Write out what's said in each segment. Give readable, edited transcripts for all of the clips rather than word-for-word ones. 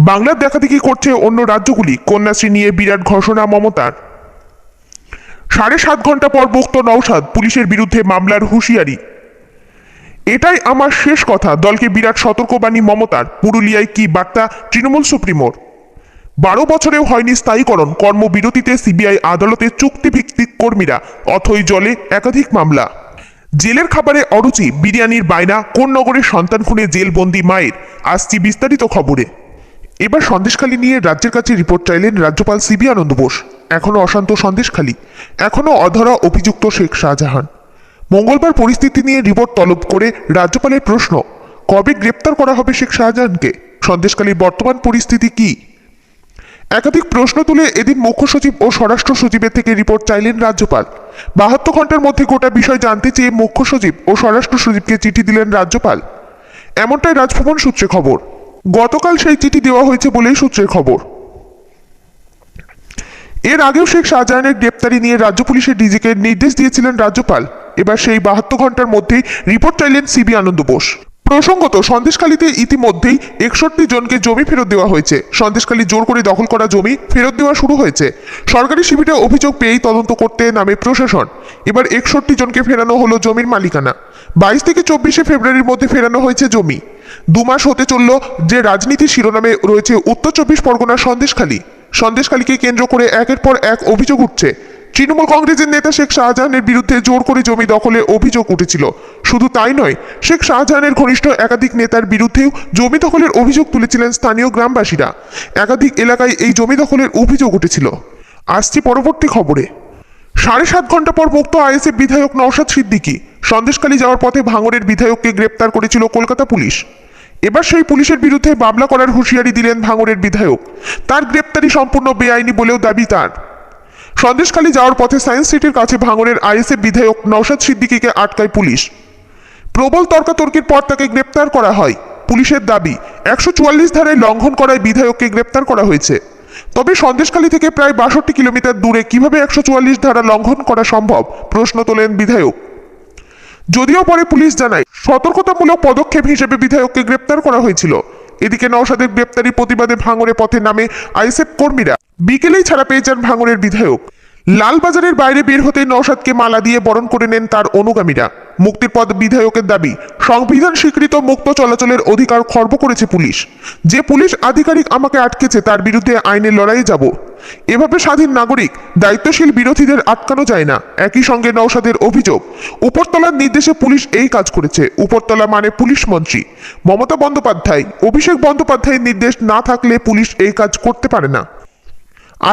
বাংলার দেখাদেখি করছে অন্য রাজ্যগুলি, কন্যাশ্রী নিয়ে বিরাট ঘোষণা মমতার। 7.5 ঘন্টা পর বক্ত নওশাদ, পুলিশের বিরুদ্ধে মামলার হুঁশিয়ারি। এটাই আমার শেষ কথা, দলকে বিরাট সতর্কবাণী মমতার। পুরুলিয়ায় কি বার্তা তৃণমূল সুপ্রিমোর? 12 বছরেও হয়নি স্থায়ীকরণ, কর্মবিরতিতে সিবিআই আদালতে চুক্তিভিত্তিক কর্মীরা, অথই জলে একাধিক মামলা। জেলের খাবারে অরুচি, বিরিয়ানির বায়না, কোন নগরের সন্তান খুনে জেলবন্দি মায়ের। আসছি বিস্তারিত খবরে। এবার সন্দেশখালী নিয়ে রাজ্যের কাছে রিপোর্ট চাইলেন রাজ্যপাল সিবি আনন্দ বোস। এখনো অশান্ত সন্দেশখালী, এখনো অধরা অভিযুক্ত শেখ শাহজাহান। মঙ্গলবার পরিস্থিতি নিয়ে রিপোর্ট তলব করে রাজ্যপালের প্রশ্ন, কবে গ্রেপ্তার করা হবে শেখ শাহজাহানকে? সন্দেশখালীর বর্তমান পরিস্থিতি কি? একাধিক প্রশ্ন তুলে এদিন মুখ্য সচিব ও স্বরাষ্ট্র সচিবের থেকে রিপোর্ট চাইলেন রাজ্যপাল। 72 ঘন্টার মধ্যে গোটা বিষয় জানতে চেয়ে মুখ্য সচিব ও স্বরাষ্ট্র সচিবকে চিঠি দিলেন রাজ্যপাল। এমনটাই রাজভবন সূত্রে খবর। গতকাল সেই চিঠি দেওয়া হয়েছে বলেই সূত্রের খবর। এর আগেও শেখ শাহজাহানের গ্রেপ্তারি নিয়ে রাজ্য পুলিশের ডিজিকে নির্দেশ দিয়েছিলেন রাজ্যপাল। এবার সেই 72 ঘন্টার মধ্যেই রিপোর্ট চাইলেন সিবি আনন্দ বোস। প্রসঙ্গত, সন্দেশখালীতে ইতিমধ্যেই 61 জনকে জমি ফেরত দেওয়া হয়েছে। সন্দেশখালী জোর করে দখল করা জমি ফেরত দেওয়া শুরু হয়েছে। সরকারি শিবিরে অভিযোগ পেয়েই তদন্ত করতে নামে প্রশাসন। এবার 61 জনকে ফেরানো হলো জমির মালিকানা। 22 থেকে 24 ফেব্রুয়ারির মধ্যে ফেরানো হয়েছে জমি। 2 মাস হতে চলল যে রাজনীতি শিরোনামে রয়েছে উত্তর 24 পরগনার সন্দেশখালী। সন্দেশখালীকে কেন্দ্র করে একের পর এক অভিযোগ উঠছে। তৃণমূল কংগ্রেসের নেতা শেখ শাহজাহানের বিরুদ্ধে জোর করে জমি দখলের অভিযোগ উঠেছিল। শুধু তাই নয়, শেখ শাহজাহানের ঘনিষ্ঠ একাধিক নেতার বিরুদ্ধেও জমি দখলের অভিযোগ তুলেছিলেন স্থানীয় গ্রামবাসীরা। একাধিক এলাকায় এই জমি দখলের অভিযোগ উঠেছিল। আসছি পরবর্তী খবরে। 7.5 ঘন্টা পর মুক্ত আইএসএফ বিধায়ক নওশাদ সিদ্দিকী। সন্দেশখালী যাওয়ার পথে ভাঙড়ের বিধায়ককে গ্রেপ্তার করেছিল কলকাতা পুলিশ। এবার সেই পুলিশের বিরুদ্ধে মামলা করার হুঁশিয়ারি দিলেন ভাঙড়ের বিধায়ক। তার গ্রেপ্তারি সম্পূর্ণ বেআইনি বলেও দাবি তার। সন্দেশখালী যাওয়ার পথে সায়েন্স সিটির কাছে ভাঙড়ের আইএসএফ বিধায়ক নওশাদ সিদ্দিকীকে আটকায় পুলিশ। প্রবল তর্কাতর্কির পর তাকে গ্রেপ্তার করা হয়। পুলিশের দাবি, 144 ধারায় লঙ্ঘন করায় বিধায়ককে গ্রেপ্তার করা হয়েছে। তবে সন্দেশখালী থেকে প্রায় 62 কিলোমিটার দূরে কিভাবে 144 ধারা লঙ্ঘন করা সম্ভব, প্রশ্ন তোলেন বিধায়ক। যদিও পরে পুলিশ জানায়, সতর্কতামূলক পদক্ষেপ হিসেবে বিধায়ককে গ্রেপ্তার করা হয়েছিল। এদিকে নওশাদের গ্রেপ্তারির প্রতিবাদে ভাঙড়ে পথে নামে আইএসএফ কর্মীরা। বিকেলেই ছাড়া পেয়ে যান ভাঙড়ের বিধায়ক। লালবাজারের বাইরে বের হতেই নওশাদকে মালা দিয়ে বরণ করে নেন তার অনুগামীরা। মুক্তির পথ বিধায়কের দাবি, সংবিধান স্বীকৃত মুক্ত চলাচলের অধিকার খর্ব করেছে পুলিশ। যে পুলিশ আধিকারিক আমাকে আটকেছে তার বিরুদ্ধে আইনের লড়াইয়ে যাব। এভাবে স্বাধীন নাগরিক, দায়িত্বশীল বিরোধীদের আটকানো যায় না। একই সঙ্গে নওশাদের অভিযোগ, উপরতলার নির্দেশে পুলিশ এই কাজ করেছে। উপরতলা মানে পুলিশ মন্ত্রী মমতা বন্দ্যোপাধ্যায়। অভিষেক বন্দ্যোপাধ্যায়ের নির্দেশ না থাকলে পুলিশ এই কাজ করতে পারে না।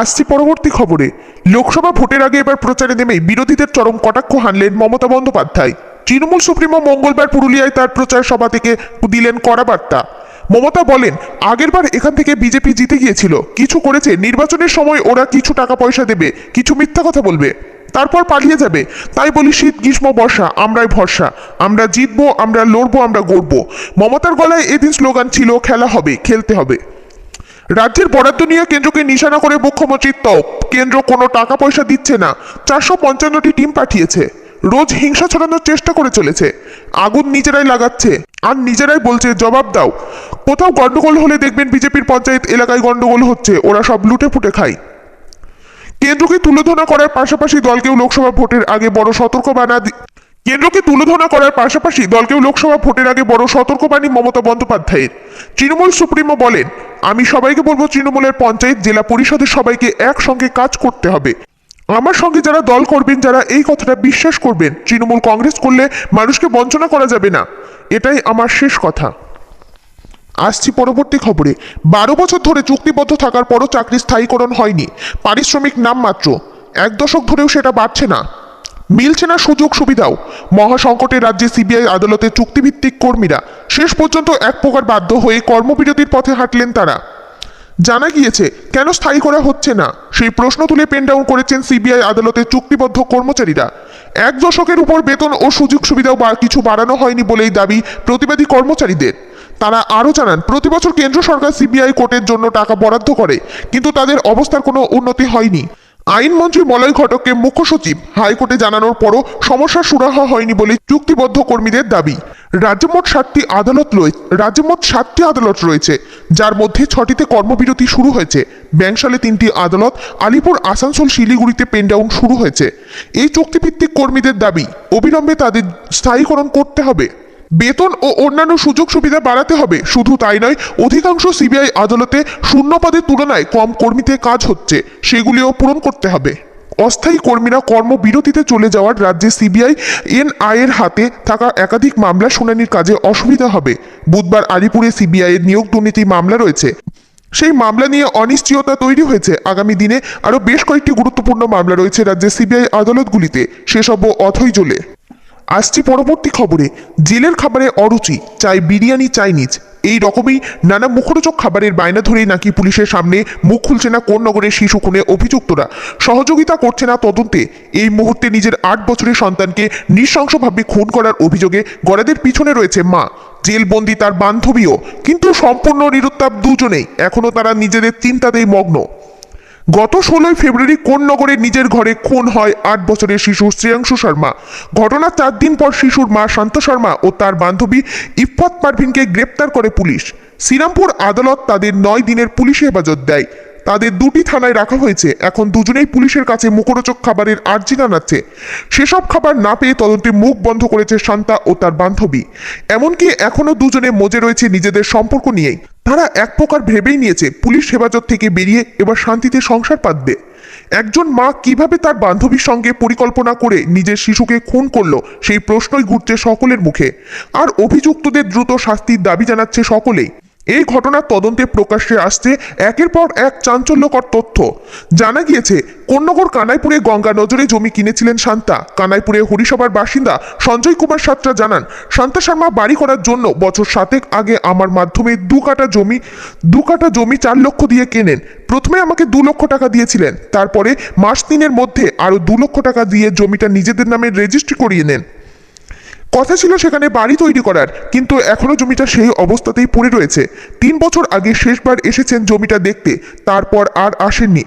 আসছি পরবর্তী খবরে। লোকসভা ভোটের আগে এবার প্রচারে নেমেই বিরোধীদের চরম কটাক্ষ হানলেন মমতা বন্দ্যোপাধ্যায়। তৃণমূল সুপ্রিমো মঙ্গলবার পুরুলিয়ায় তার প্রচার সভা থেকে দিলেন কড়া বার্তা। মমতা বলেন, আগেরবার এখান থেকে বিজেপি জিতে গিয়েছিল, কিছু করেছে, নির্বাচনের সময় ওরা কিছু টাকা পয়সা দেবে, কিছু মিথ্যা কথা বলবে, তারপর পালিয়ে যাবে। তাই বলি, শীত গ্রীষ্ম বর্ষা আমরাই ভরসা, আমরা জিতবো, আমরা লড়বো, আমরা গড়বো। মমতার গলায় এদিন স্লোগান ছিল, খেলা হবে, খেলতে হবে। রাজ্যের বরাদ্দ নিয়ে কেন্দ্রকে নিশানা করে মুখ্যমন্ত্রীর তপ, কেন্দ্র কোনো টাকা পয়সা দিচ্ছে না। 455টি টিম পাঠিয়েছে, রোজ হিংসা ছড়ানোর চেষ্টা করে চলেছে। আগুন নিজেরাই লাগাচ্ছে আর নিজেরাই বলছে জবাব দাও। কোথাও গন্ডগোল হলে দেখবেন বিজেপির পঞ্চায়েত এলাকায় গন্ডগোল হচ্ছে, ওরা সব লুটে ফুটে খায়। কেন্দ্রকে তুলোধনা করার পাশাপাশি দলকেও লোকসভা ভোটের আগে বড় সতর্কবাণী মমতা বন্দ্যোপাধ্যায়ের। তৃণমূল সুপ্রিমো বলেন, আমি সবাইকে বলবো, তৃণমূলের পঞ্চায়েত জেলা পরিষদের সবাইকে একসঙ্গে কাজ করতে হবে। আমার সঙ্গে যারা দল করবেন, যারা এই কথাটা বিশ্বাস করবেন, তৃণমূল কংগ্রেস করলে মানুষকে বঞ্চনা করা যাবে না, এটাই আমার শেষ কথা। আসছি পরবর্তী খবরে। 12 বছর ধরে চুক্তিবদ্ধ থাকার পরও চাকরি স্থায়ীকরণ হয়নি, পারিশ্রমিক নামমাত্র। 1 দশক ধরেও সেটা বাড়ছে না, মিলছে না সুযোগ সুবিধাও। মহাসংকটের রাজ্যে সিবিআই আদালতে চুক্তিভিত্তিক কর্মীরা শেষ পর্যন্ত এক প্রকার বাধ্য হয়ে কর্মবিরতির পথে হাঁটলেন তারা। জানা গিয়েছে, কেন স্থায়ী করা হচ্ছে না সেই প্রশ্ন তুলে পেন ডাউন করেছেন সিবিআই আদালতে চুক্তিবদ্ধ কর্মচারীরা। 1 দশকের উপর বেতন ও সুযোগ সুবিধাও কিছু বাড়ানো হয়নি বলেই দাবি প্রতিবাদী কর্মচারীদের। তারা আরও জানান, প্রতি বছর কেন্দ্র সরকার সিবিআই কোর্টের জন্য টাকা বরাদ্দ করে, কিন্তু তাদের অবস্থার কোনো উন্নতি হয়নি। আইনমন্ত্রী মলয় ঘটককে মুখ্য সচিব হাইকোর্টে জানানোর পরও সমস্যার সুরাহা হয়নি বলে চুক্তিবদ্ধ কর্মীদের দাবি। রাজ্যে মোট 7টি আদালত রয়েছে, যার মধ্যে 6টিতে কর্মবিরতি শুরু হয়েছে। ব্যাংশালে 3টি আদালত, আলিপুর, আসানসোল, শিলিগুড়িতে পেনডাউন শুরু হয়েছে। এই চুক্তিভিত্তিক কর্মীদের দাবি, অবিলম্বে তাদের স্থায়ীকরণ করতে হবে, বেতন ও অন্যান্য সুযোগ সুবিধা বাড়াতে হবে। শুধু তাই নয়, অধিকাংশ সিবিআই আদালতে শূন্য পদের তুলনায় কম কর্মীতে কাজ হচ্ছে, সেগুলিও পূরণ করতে হবে। অস্থায়ী কর্মীরা কর্মবিরতিতে চলে যাওয়ার রাজ্যে সিবিআই এনআই এর হাতে থাকা একাধিক মামলা শুনানির কাজে অসুবিধা হবে। বুধবার আলিপুরে সিবিআই এর নিয়োগ দুর্নীতি মামলা রয়েছে। সেই মামলা নিয়ে অনিশ্চয়তা তৈরি হয়েছে। আগামী দিনে আরও বেশ কয়েকটি গুরুত্বপূর্ণ মামলা রয়েছে রাজ্যের সিবিআই আদালতগুলিতে, সেসবও অথই জ্বলে। আসছি পরবর্তী খবরে। জেলের খাবারে অরুচি, চাই বিরিয়ানি, চাইনিজ, এই রকমই নানা মুখরোচক খাবারের বায়না ধরেই নাকি পুলিশের সামনে মুখ খুলছে না কোন্নগরের শিশু খুনে অভিযুক্তরা। সহযোগিতা করছে না তদন্তে। এই মুহূর্তে নিজের 8 বছরের সন্তানকে নৃশংসভাবে খুন করার অভিযোগে গড়াদের পিছনে রয়েছে মা, জেলবন্দি তার বান্ধবীও, কিন্তু সম্পূর্ণ নিরুত্তাপ দুজনেই। এখনও তারা নিজেদের চিন্তাতেই মগ্ন। গত 16 ফেব্রুয়ারি কোন্নগরের নিজের ঘরে খুন হয় 8 বছরের শিশু শ্রেয়াংশু শর্মা। ঘটনার 4 দিন পর শিশুর মা শান্ত শর্মা ও তার বান্ধবী ইফফত পারভিনকে গ্রেপ্তার করে পুলিশ। শ্রীরামপুর আদালত তাদের 9 দিনের পুলিশ হেফাজত দেয়। তাদের 2টি থানায় রাখা হয়েছে। এখন দুজনেই পুলিশের কাছে মুখরোচক খাবারের আর্জি জানাচ্ছে। সেসব খাবার না পেয়ে তদন্তে মুখ বন্ধ করেছে শান্তা ও তার বান্ধবী। এমনকি এখনও দুজনে মজে রয়েছে নিজেদের সম্পর্ক নিয়েই। তারা এক প্রকার ভেবেই নিয়েছে পুলিশ হেফাজত থেকে বেরিয়ে এবার শান্তিতে সংসার পাতবে। একজন মা কিভাবে তার বান্ধবীর সঙ্গে পরিকল্পনা করে নিজের শিশুকে খুন করলো, সেই প্রশ্নই ঘুরছে সকলের মুখে। আর অভিযুক্তদের দ্রুত শাস্তির দাবি জানাচ্ছে সকলেই। এই ঘটনার তদন্তে প্রকাশ্যে আসছে একের পর এক চাঞ্চল্যকর তথ্য। জানা গিয়েছে কোন্নগর কানাইপুরে গঙ্গা নজরে জমি কিনেছিলেন শান্তা। কানাইপুরে হরিসভার বাসিন্দা সঞ্জয় কুমার সাত্রা জানান, শান্তা শর্মা বাড়ি করার জন্য বছর 7 আগে আমার মাধ্যমে 2 কাঠা জমি 4 লক্ষ দিয়ে কেনেন। প্রথমে আমাকে 2 লক্ষ টাকা দিয়েছিলেন, তারপরে মাস 3-এর মধ্যে আরও 2 লক্ষ টাকা দিয়ে জমিটা নিজেদের নামে রেজিস্ট্রি করিয়ে নেন। কথা ছিল সেখানে বাড়ি তৈরি করার, কিন্তু এখনো জমিটা সেই অবস্থাতেই পড়ে রয়েছে। 3 বছর আগে শেষবার এসেছেন জমিটা দেখতে, তারপর আর আসেননি।